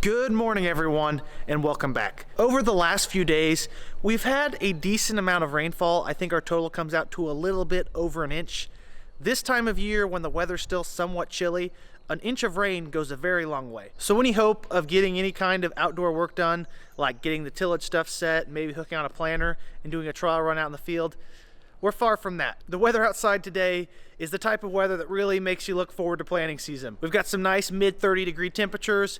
Good morning, everyone, and welcome back. Over the last few days, we've had a decent amount of rainfall. I think our total comes out to a little bit over an inch. This time of year, when the weather's still somewhat chilly, an inch of rain goes a very long way. So any hope of getting any kind of outdoor work done, like getting the tillage stuff set, maybe hooking on a planter and doing a trial run out in the field, we're far from that. The weather outside today is the type of weather that really makes you look forward to planting season. We've got some nice mid 30-degree temperatures,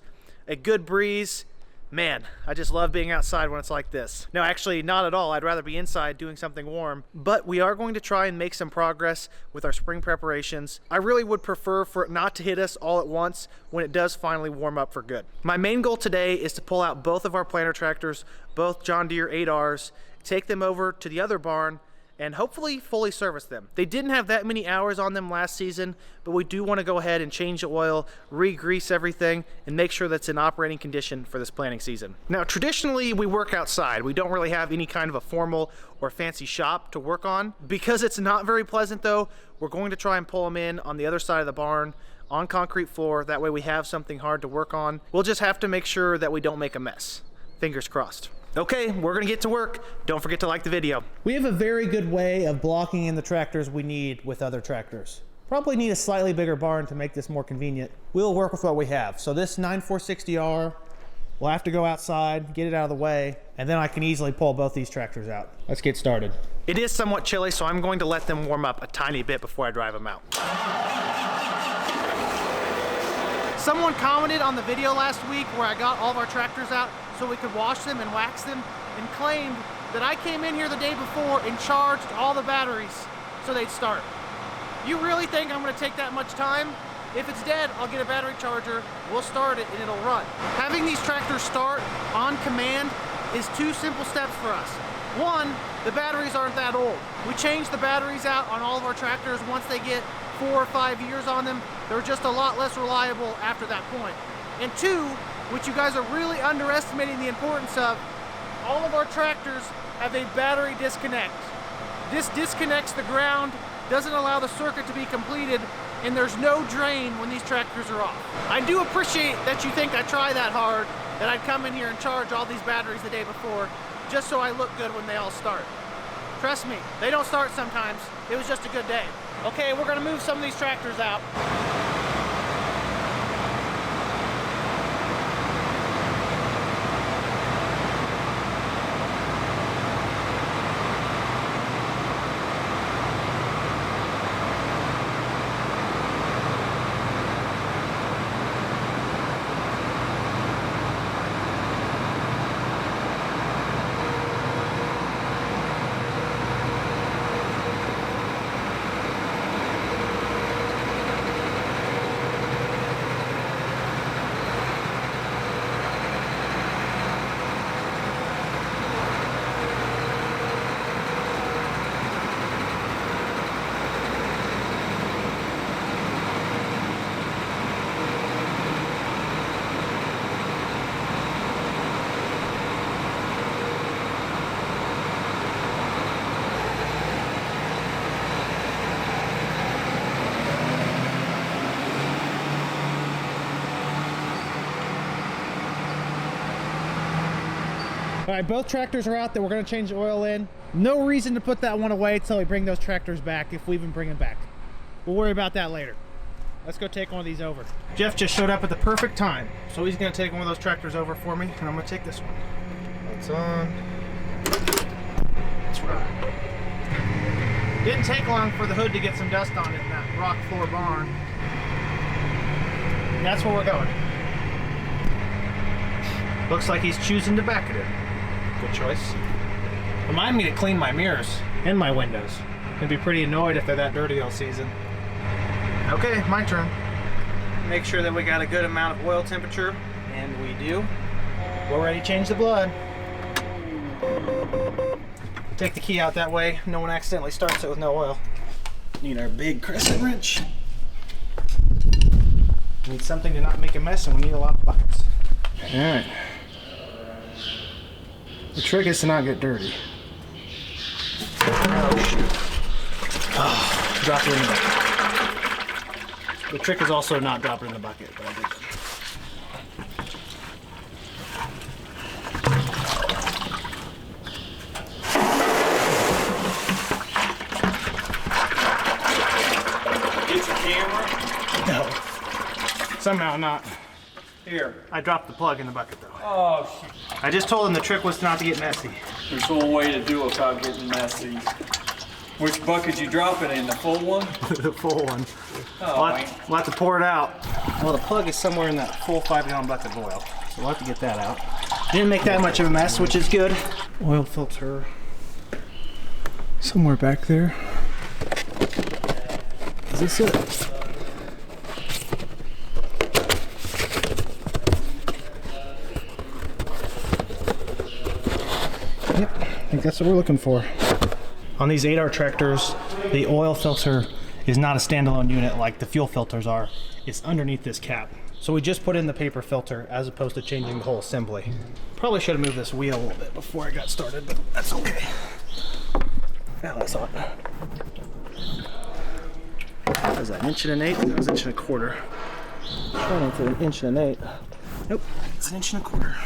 a good breeze. Man, I just love being outside when it's like this. No, actually not at all. I'd rather be inside doing something warm, but we are going to try and make some progress with our spring preparations. I really would prefer for it not to hit us all at once when it does finally warm up for good. My main goal today is to pull out both of our planter tractors, both John Deere 8Rs, take them over to the other barn, and hopefully fully service them. They didn't have that many hours on them last season, but we do want to go ahead and change the oil, re-grease everything, and make sure that's in operating condition for this planting season. Now, traditionally, we work outside. We don't really have any kind of a formal or fancy shop to work on. Because it's not very pleasant though, we're going to try and pull them in on the other side of the barn, on concrete floor. That way we have something hard to work on. We'll just have to make sure that we don't make a mess. Fingers crossed. Okay, we're gonna get to work. Don't forget to like the video. We have a very good way of blocking in the tractors we need with other tractors. Probably need a slightly bigger barn to make this more convenient. We'll work with what we have. So this 9460R, we'll have to go outside, get it out of the way, and then I can easily pull both these tractors out. Let's get started. It is somewhat chilly, so I'm going to let them warm up a tiny bit before I drive them out. Someone commented on the video last week where I got all of our tractors out so we could wash them and wax them, and claimed that I came in here the day before and charged all the batteries so they'd start. You really think I'm gonna take that much time? If it's dead, I'll get a battery charger, we'll start it, and it'll run. Having these tractors start on command is two simple steps for us. One, the batteries aren't that old. We change the batteries out on all of our tractors once they get 4 or 5 years on them. They're just a lot less reliable after that point. And two, which you guys are really underestimating the importance of, all of our tractors have a battery disconnect. This disconnects the ground, doesn't allow the circuit to be completed, and there's no drain when these tractors are off. I do appreciate that you think I try that hard, that I'd come in here and charge all these batteries the day before, just so I look good when they all start. Trust me, they don't start sometimes. It was just a good day. Okay, we're gonna move some of these tractors out. All right, both tractors are out that we're gonna change the oil in. No reason to put that one away until we bring those tractors back, if we even bring them back. We'll worry about that later. Let's go take one of these over. Jeff just showed up at the perfect time. So he's gonna take one of those tractors over for me, and I'm gonna take this one. Lights on. Let's ride. Didn't take long for the hood to get some dust on it in that rock floor barn. And that's where we're going. Looks like he's choosing to back it in. Good choice. Remind me to clean my mirrors and my windows. I'd be pretty annoyed if they're that dirty all season. Okay, my turn. Make sure that we got a good amount of oil temperature, and we do. We're ready to change the blood. Take the key out that way, no one accidentally starts it with no oil. Need our big crescent wrench. Need something to not make a mess, and we need a lot of buckets. All right. The trick is to not get dirty. Oh, shoot. Oh, drop it in the bucket. The trick is also not drop it in the bucket, but I did. Somehow not. Here. I dropped the plug in the bucket though. Oh, shit. I just told him the trick was not to get messy. There's one way to do it without getting messy. Which bucket you drop it in? The full one? The full one. Oh, We'll have to pour it out. Well, the plug is somewhere in that full 5-gallon bucket of oil. So we'll have to get that out. Didn't make that much of a mess, which is good. Oil filter. Somewhere back there. Is this it? Yep, I think that's what we're looking for. On these 8R tractors, the oil filter is not a standalone unit like the fuel filters are. It's underneath this cap. So we just put in the paper filter as opposed to changing the whole assembly. Probably should have moved this wheel a little bit before I got started, but that's okay. Now that's on. What was that, 1.1 inch? That was 1.25 inch. Trying for 1.1 inch. Nope, it's 1.25 inch.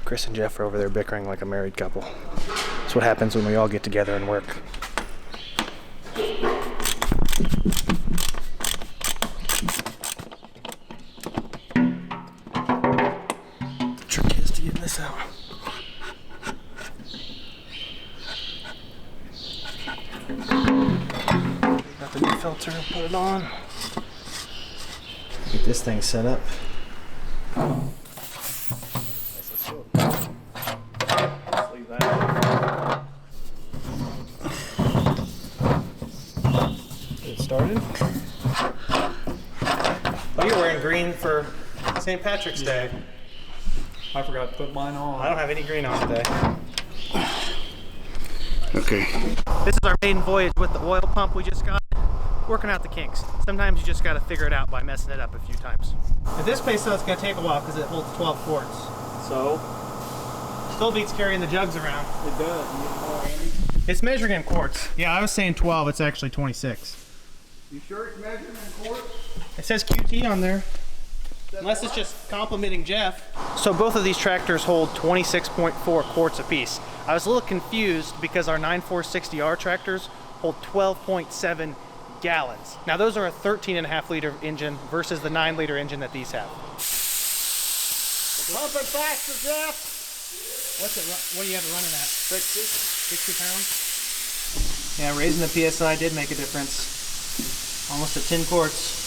Chris and Jeff are over there bickering like a married couple. That's what happens when we all get together and work. The trick is to get this out. Got the new filter, put it on. Get this thing set up. Started. Oh, you're wearing green for St. Patrick's Day. I forgot to put mine on. I don't have any green on today. Okay. This is our maiden voyage with the oil pump we just got. Working out the kinks. Sometimes you just got to figure it out by messing it up a few times. At this pace though, it's going to take a while because it holds 12 quarts. So? Still beats carrying the jugs around. It does. You get more handy. It's measuring in quarts. Yeah, I was saying 12. It's actually 26. You sure it's measuring in quarts? It says QT on there. Unless it's just complimenting Jeff. So both of these tractors hold 26.4 quarts apiece. I was a little confused because our 9460R tractors hold 12.7 gallons. Now those are a 13.5 liter engine versus the 9 liter engine that these have. Pump it faster, Jeff! What do you have it running at? 60. 60 pounds? Yeah, raising the PSI did make a difference. Almost at 10 quarts.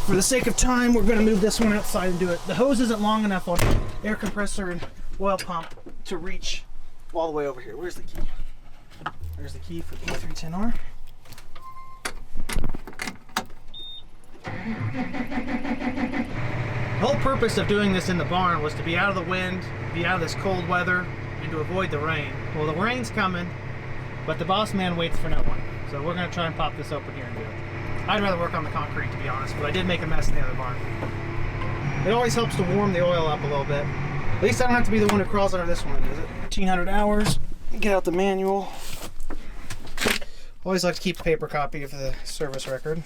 For the sake of time, we're going to move this one outside and do it. The hose isn't long enough on air compressor and oil pump to reach all the way over here. Where's the key? There's the key for the E310R. The whole purpose of doing this in the barn was to be out of the wind, be out of this cold weather, and to avoid the rain. Well, the rain's coming, but the boss man waits for no one. So we're going to try and pop this open here and do it. I'd rather work on the concrete, to be honest, but I did make a mess in the other barn. It always helps to warm the oil up a little bit. At least I don't have to be the one who crawls under this one, does it? 1,500 hours. Get out the manual. Always like to keep a paper copy of the service record.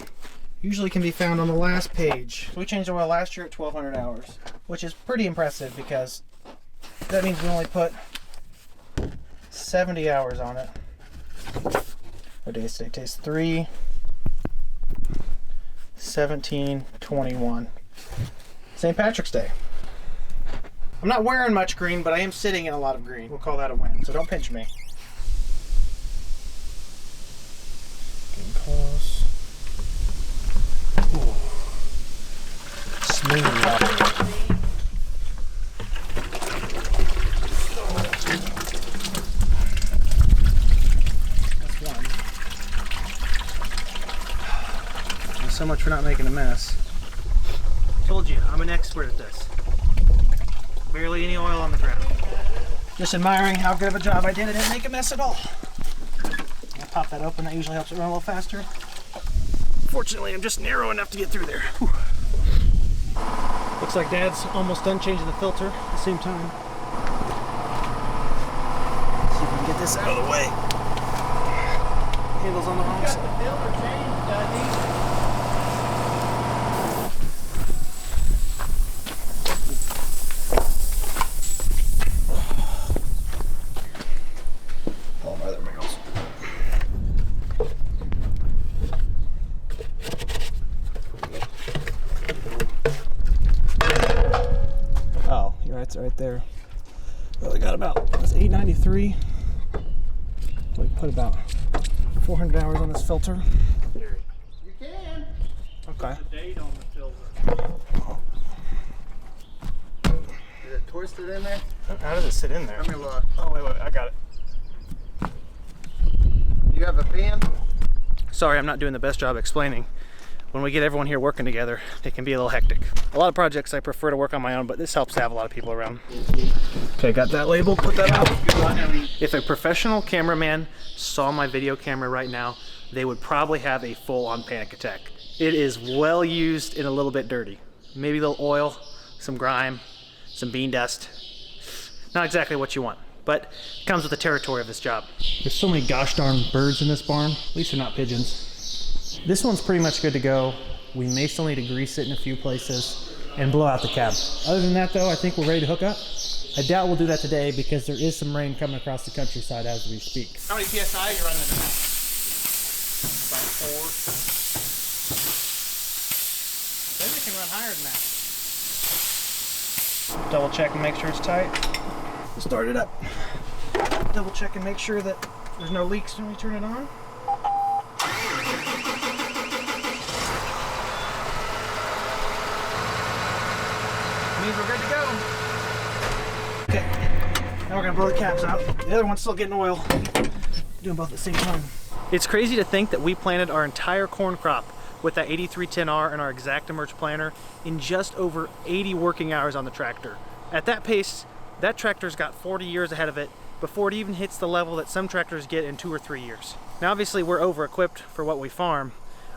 Usually can be found on the last page. So we changed the oil last year at 1,200 hours, which is pretty impressive because that means we only put 70 hours on it. What day is today? Today's 3, 17, 21. St. Patrick's Day. I'm not wearing much green, but I am sitting in a lot of green. We'll call that a win, so don't pinch me. Getting close. Ooh. Smooth water. So much for not making a mess. Told you, I'm an expert at this. Barely any oil on the ground. Just admiring how good of a job I did. I didn't make a mess at all. I pop that open, that usually helps it run a little faster. Fortunately, I'm just narrow enough to get through there. Whew. Looks like Dad's almost done changing the filter at the same time. See if we can get this out of the way. Handle's on the wrong side. The filter changed, doesn't he? right there. Well, we got about, that's 893. We put about 400 hours on this filter. You can. Okay. Put the date on the filter. Is it twisted in there? How does it sit in there? Let me look. Oh, wait, I got it. You have a pen? Sorry, I'm not doing the best job explaining. When we get everyone here working together, it can be a little hectic. A lot of projects I prefer to work on my own, but this helps to have a lot of people around. Okay, got that label, put that out. If a professional cameraman saw my video camera right now, they would probably have a full-on panic attack. It is well used and a little bit dirty. Maybe a little oil, some grime, some bean dust. Not exactly what you want, but it comes with the territory of this job. There's so many gosh darn birds in this barn. At least they're not pigeons. This one's pretty much good to go. We may still need to grease it in a few places and blow out the cab. Other than that though, I think we're ready to hook up. I doubt we'll do that today because there is some rain coming across the countryside as we speak. How many PSI are you running in now? About 4. Maybe we can run higher than that. Double check and make sure it's tight. Start it up. Double check and make sure that there's no leaks when we turn it on. Means we're good to go. Okay, now we're gonna blow the caps out. The other one's still getting oil. Doing both at the same time. It's crazy to think that we planted our entire corn crop with that 8310R and our ExactEmerge planter in just over 80 working hours on the tractor. At that pace, that tractor's got 40 years ahead of it before it even hits the level that some tractors get in 2 or 3 years. Now obviously we're over-equipped for what we farm,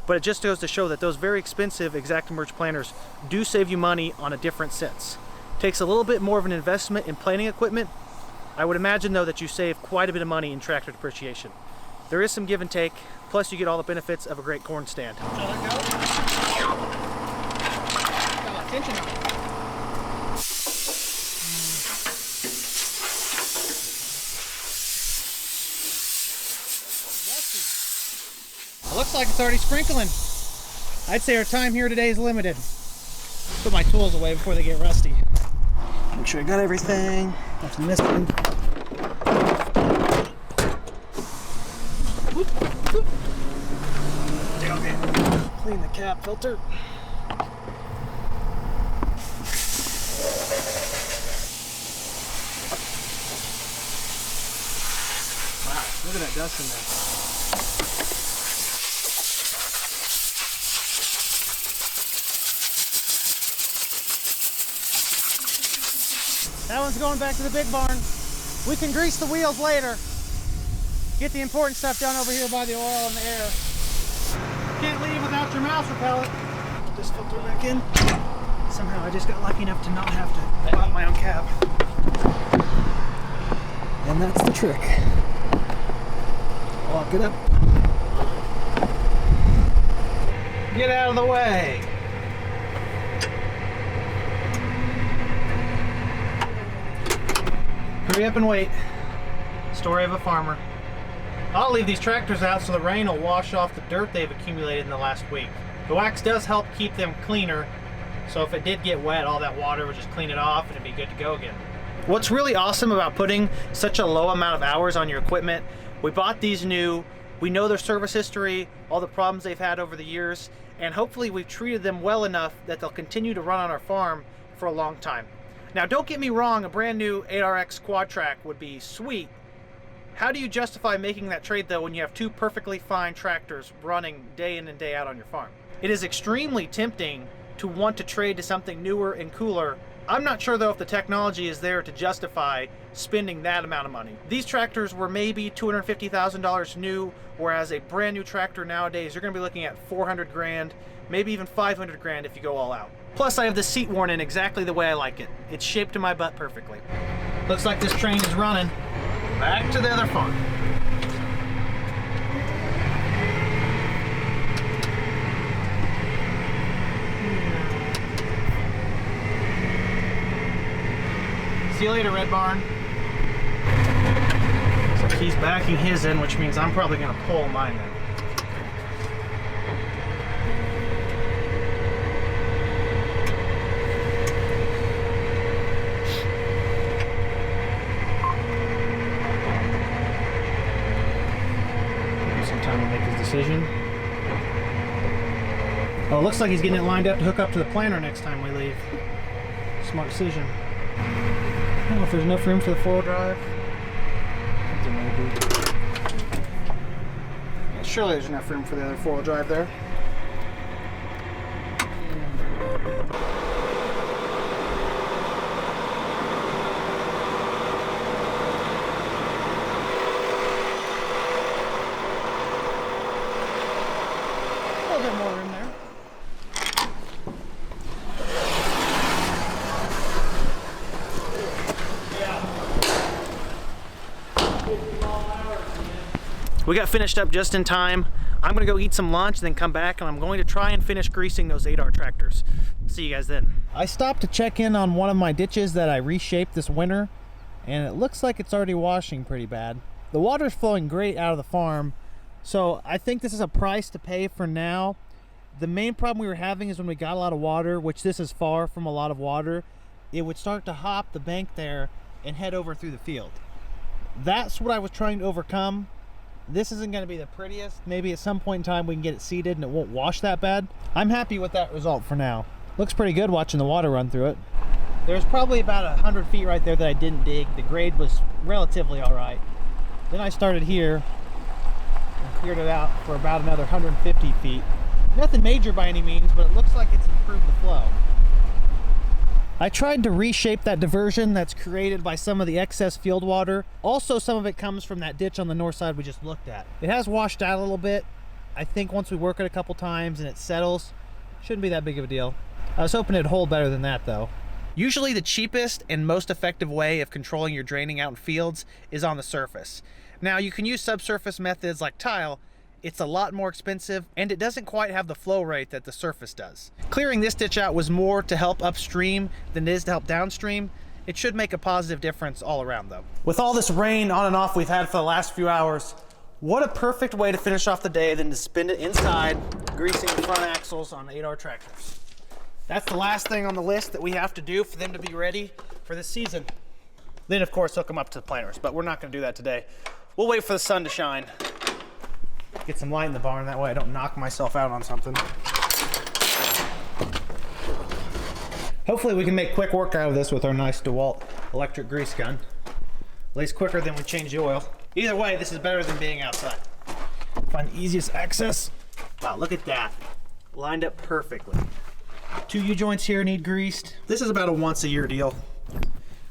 but it just goes to show that those very expensive ExactEmerge planters do save you money on a different sense. Takes a little bit more of an investment in planting equipment. I would imagine though that you save quite a bit of money in tractor depreciation. There is some give and take, plus you get all the benefits of a great corn stand. So let go. Got a lot of tension on it. It looks like it's already sprinkling. I'd say our time here today is limited. Put my tools away before they get rusty. Make sure I got everything. Nothing missing. Okay. Clean the cap filter. Wow, look at that dust in there. That one's going back to the big barn. We can grease the wheels later. Get the important stuff done over here by the oil and the air. Can't leave without your mouse repellent. Put this filter back in. Somehow I just got lucky enough to not have to pull out my own cab. And that's the trick. Lock it up. Get out of the way. Hurry up and wait. Story of a farmer. I'll leave these tractors out so the rain will wash off the dirt they've accumulated in the last week. The wax does help keep them cleaner, so if it did get wet, all that water would just clean it off and it'd be good to go again. What's really awesome about putting such a low amount of hours on your equipment, we bought these new, we know their service history, all the problems they've had over the years, and hopefully we've treated them well enough that they'll continue to run on our farm for a long time. Now don't get me wrong, a brand new 8RX quad track would be sweet. How do you justify making that trade though when you have two perfectly fine tractors running day in and day out on your farm? It is extremely tempting to want to trade to something newer and cooler. I'm not sure though if the technology is there to justify spending that amount of money. These tractors were maybe $250,000 new, whereas a brand new tractor nowadays, you're gonna be looking at 400 grand, maybe even 500 grand if you go all out. Plus I have the seat worn in exactly the way I like it. It's shaped to my butt perfectly. Looks like this train is running back to the other farm. See you later, Red Barn. So he's backing his in, which means I'm probably gonna pull mine in. decision. Oh, it looks like he's getting it lined up to hook up to the planter next time we leave. Smart decision. I don't know if there's enough room for the 4-wheel drive. There may be. Yeah, surely there's enough room for the other 4-wheel drive there. A little bit more room there. We got finished up just in time. I'm gonna go eat some lunch and then come back, and I'm going to try and finish greasing those 8R tractors. See you guys then. I stopped to check in on one of my ditches that I reshaped this winter, and it looks like it's already washing pretty bad. The water's flowing great out of the farm, so I think this is a price to pay for now. The main problem we were having is when we got a lot of water, which this is far from a lot of water, it would start to hop the bank there and head over through the field. That's what I was trying to overcome. This isn't going to be the prettiest. Maybe at some point in time we can get it seeded and it won't wash that bad. I'm happy with that result for now. Looks pretty good watching the water run through it. There's probably about 100 feet right there that I didn't dig. The grade was relatively all right. Then I started here and cleared it out for about another 150 feet. Nothing major by any means, but it looks like it's improved the flow. I tried to reshape that diversion that's created by some of the excess field water. Also, some of it comes from that ditch on the north side we just looked at. It has washed out a little bit. I think once we work it a couple times and it settles, shouldn't be that big of a deal. I was hoping it'd hold better than that though. Usually the cheapest and most effective way of controlling your draining out in fields is on the surface. Now you can use subsurface methods like tile. It's a lot more expensive and it doesn't quite have the flow rate that the surface does. Clearing this ditch out was more to help upstream than it is to help downstream. It should make a positive difference all around though. With all this rain on and off we've had for the last few hours, what a perfect way to finish off the day than to spend it inside greasing the front axles on 8R tractors. That's the last thing on the list that we have to do for them to be ready for this season. Then of course hook them up to the planters, but we're not gonna do that today. We'll wait for the sun to shine. Get some light in the barn, that way I don't knock myself out on something. Hopefully we can make quick work out of this with our nice DeWalt electric grease gun. At least quicker than we change the oil. Either way, this is better than being outside. Find the easiest access. Wow, look at that. Lined up perfectly. 2 U-joints here need greased. This is about a once a year deal.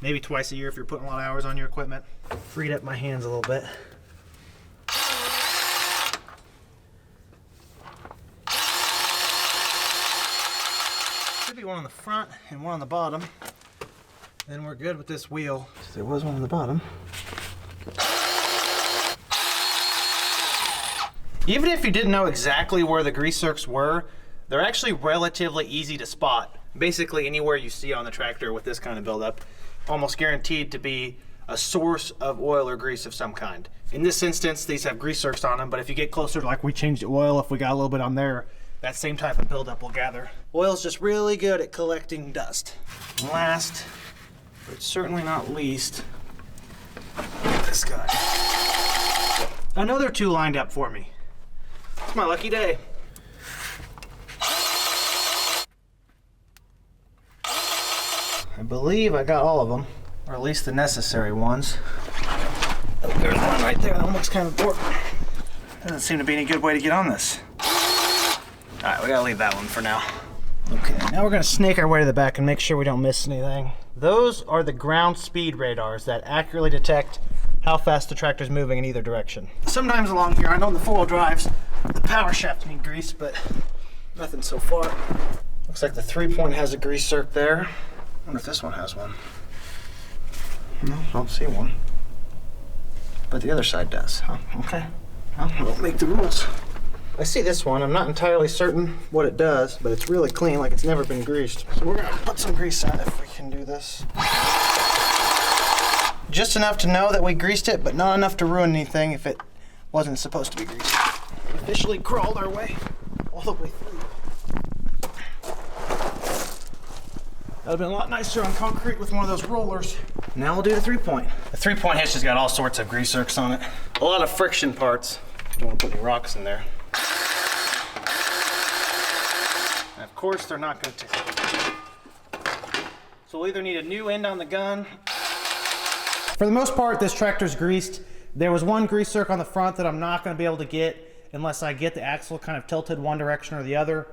Maybe twice a year if you're putting a lot of hours on your equipment. Freed up my hands a little bit. One on the front and one on the bottom. Then we're good with this wheel. There was one on the bottom. Even if you didn't know exactly where the grease zerks were, they're actually relatively easy to spot. Basically anywhere you see on the tractor with this kind of buildup, almost guaranteed to be a source of oil or grease of some kind. In this instance, these have grease zerks on them, but if you get closer to like we changed the oil, if we got a little bit on there, that same type of buildup will gather. Oil's just really good at collecting dust. And last, but certainly not least, this guy. Another 2 lined up for me. It's my lucky day. I believe I got all of them, or at least the necessary ones. Oh, there's one right there. That one looks kind of important. Doesn't seem to be any good way to get on this. All right, we gotta leave that one for now. Okay, now we're gonna snake our way to the back and make sure we don't miss anything. Those are the ground speed radars that accurately detect how fast the tractor's moving in either direction. Sometimes along here, I know the 4-wheel drives, the power shaft need grease, but nothing so far. Looks like the 3-point has a grease zerk there. I wonder if this one has one. No, don't see one. But the other side does, huh? Okay. Well, we'll make the rules. I see this one. I'm not entirely certain what it does, but it's really clean, like it's never been greased. So we're gonna put some grease on it if we can do this. Just enough to know that we greased it, but not enough to ruin anything if it wasn't supposed to be greased. We officially crawled our way all the way through. That would have been a lot nicer on concrete with one of those rollers. Now we'll do the 3-point. The 3-point hitch has got all sorts of grease zerks on it. A lot of friction parts. Don't want to put any rocks in there. And of course, they're not going to take. So we'll either need a new end on the gun. For the most part, this tractor's greased. There was one grease zerk on the front that I'm not going to be able to get unless I get the axle kind of tilted one direction or the other.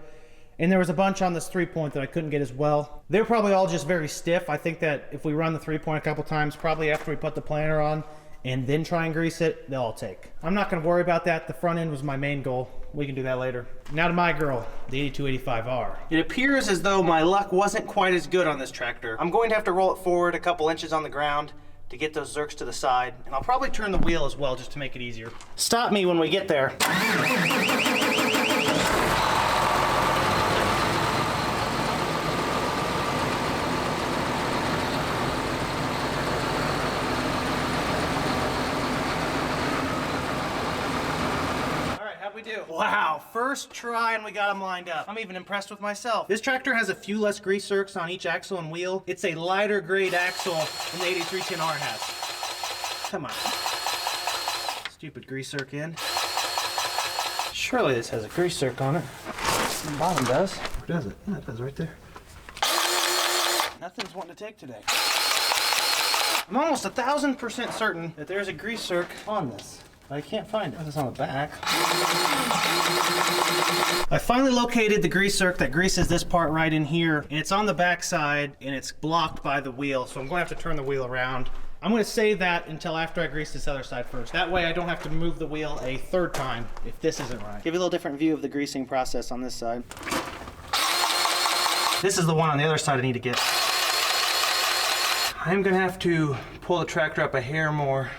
And there was a bunch on this 3-point that I couldn't get as well. They're probably all just very stiff. I think that if we run the 3-point a couple times, probably after we put the planter on and then try and grease it, they'll all take. I'm not going to worry about that. The front end was my main goal. We can do that later. Now to my girl, the 8285R. It appears as though my luck wasn't quite as good on this tractor. I'm going to have to roll it forward a couple inches on the ground to get those zerks to the side, and I'll probably turn the wheel as well just to make it easier. Stop me when we get there. We do. Wow, first try and we got them lined up. I'm even impressed with myself. This tractor has a few less grease zerks on each axle and wheel. It's a lighter grade axle than the 8310R has. Come on. Stupid grease zerk end. Surely this has a grease zerk on it. The bottom does. Where does it? Yeah, it does right there. Nothing's wanting to take today. I'm almost 1000% certain that there's a grease zerk on this. I can't find it. It's on the back. I finally located the grease zerk that greases this part right in here, and it's on the back side, and it's blocked by the wheel, so I'm going to have to turn the wheel around. I'm going to save that until after I grease this other side first. That way I don't have to move the wheel a third time if this isn't right. Give you a little different view of the greasing process on this side. This is the one on the other side I need to get. I'm going to have to pull the tractor up a hair more.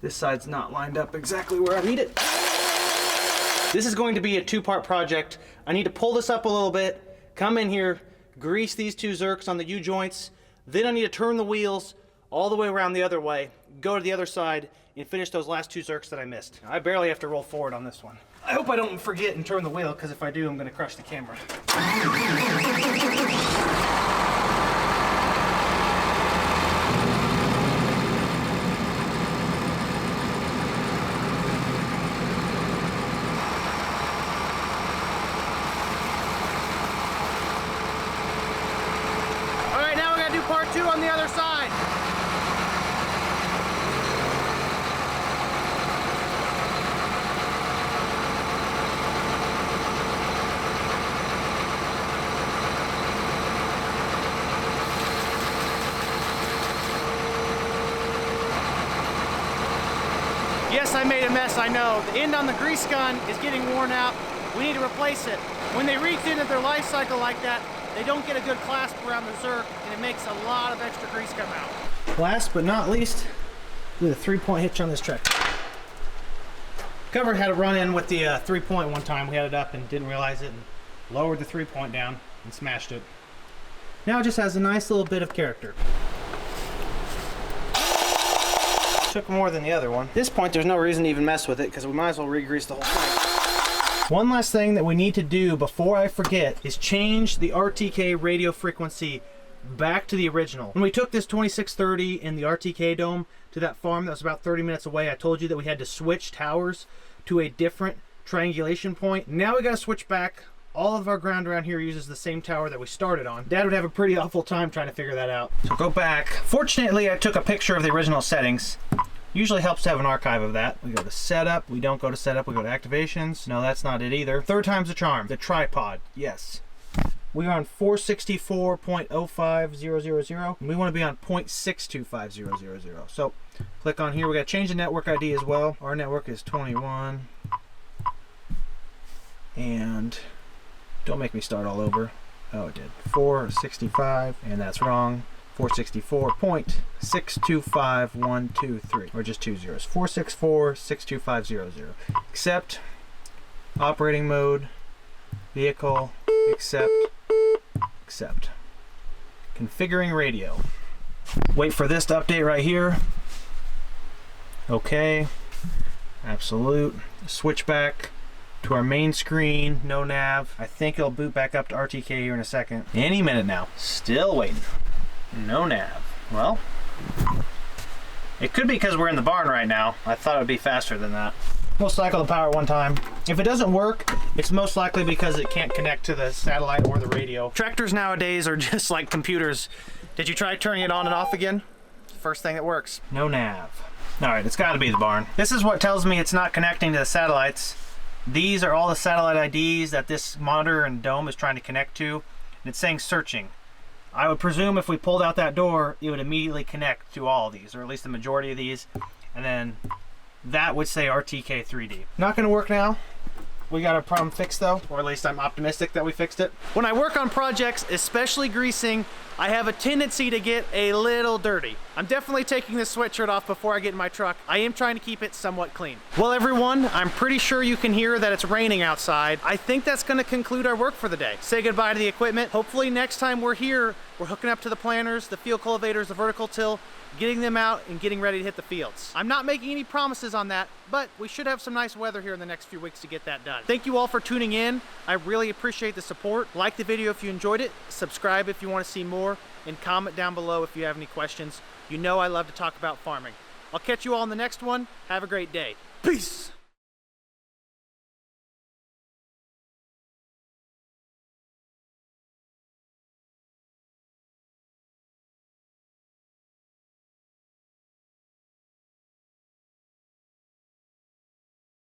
This side's not lined up exactly where I need it. This is going to be a two-part project. I need to pull this up a little bit, come in here, grease these two zerks on the U-joints, then I need to turn the wheels all the way around the other way, go to the other side, and finish those last two zerks that I missed. I barely have to roll forward on this one. I hope I don't forget and turn the wheel, because if I do, I'm going to crush the camera. Part 2 on the other side. Yes, I made a mess, I know. The end on the grease gun is getting worn out. We need to replace it. When they reach into their life cycle like that, they don't get a good clasp around the zerk, and it makes a lot of extra grease come out. Last but not least, with a 3-point hitch on this tractor. Cover had a run-in with the 3-point one time. We had it up and didn't realize it, and lowered the 3-point down and smashed it. Now it just has a nice little bit of character. Took more than the other one. At this point, there's no reason to even mess with it because we might as well re-grease the whole thing. One last thing that we need to do before I forget is change the RTK radio frequency back to the original. When we took this 2630 in the RTK dome to that farm that was about 30 minutes away, I told you that we had to switch towers to a different triangulation point. Now we got to switch back. All of our ground around here uses the same tower that we started on. Dad would have a pretty awful time trying to figure that out. So go back. Fortunately, I took a picture of the original settings. Usually helps to have an archive of that. We go to setup. We don't go to setup. We go to activations. No, that's not it either. Third time's the charm. The tripod. Yes. We are on 464.05000. And we want to be on 0.625000. So click on here. We got to change the network ID as well. Our network is 21. And don't make me start all over. Oh, it did. 465, and that's wrong. 464.625123, or just 2 zeros. 464.62500. Accept. Operating mode. Vehicle. Accept. Accept. Configuring radio. Wait for this to update right here. Okay. Absolute. Switch back to our main screen. No nav. I think it'll boot back up to RTK here in a second. Any minute now. Still waiting. No nav. Well, it could be because we're in the barn right now. I thought it would be faster than that. We'll cycle the power one time. If it doesn't work, it's most likely because it can't connect to the satellite or the radio. Tractors nowadays are just like computers. Did you try turning it on and off again? First thing that works. No nav. All right, it's got to be the barn. This is what tells me it's not connecting to the satellites. These are all the satellite IDs that this monitor and dome is trying to connect to, and it's saying searching. I would presume if we pulled out that door, it would immediately connect to all of these, or at least the majority of these, and then that would say RTK 3D. Not gonna work now. We got our problem fixed though, or at least I'm optimistic that we fixed it. When I work on projects, especially greasing, I have a tendency to get a little dirty. I'm definitely taking this sweatshirt off before I get in my truck. I am trying to keep it somewhat clean. Well, everyone, I'm pretty sure you can hear that it's raining outside. I think that's gonna conclude our work for the day. Say goodbye to the equipment. Hopefully next time we're here, we're hooking up to the planters, the field cultivators, the vertical till, getting them out and getting ready to hit the fields. I'm not making any promises on that, but we should have some nice weather here in the next few weeks to get that done. Thank you all for tuning in. I really appreciate the support. Like the video if you enjoyed it, subscribe if you want to see more, and comment down below if you have any questions. You know I love to talk about farming. I'll catch you all in the next one. Have a great day. Peace!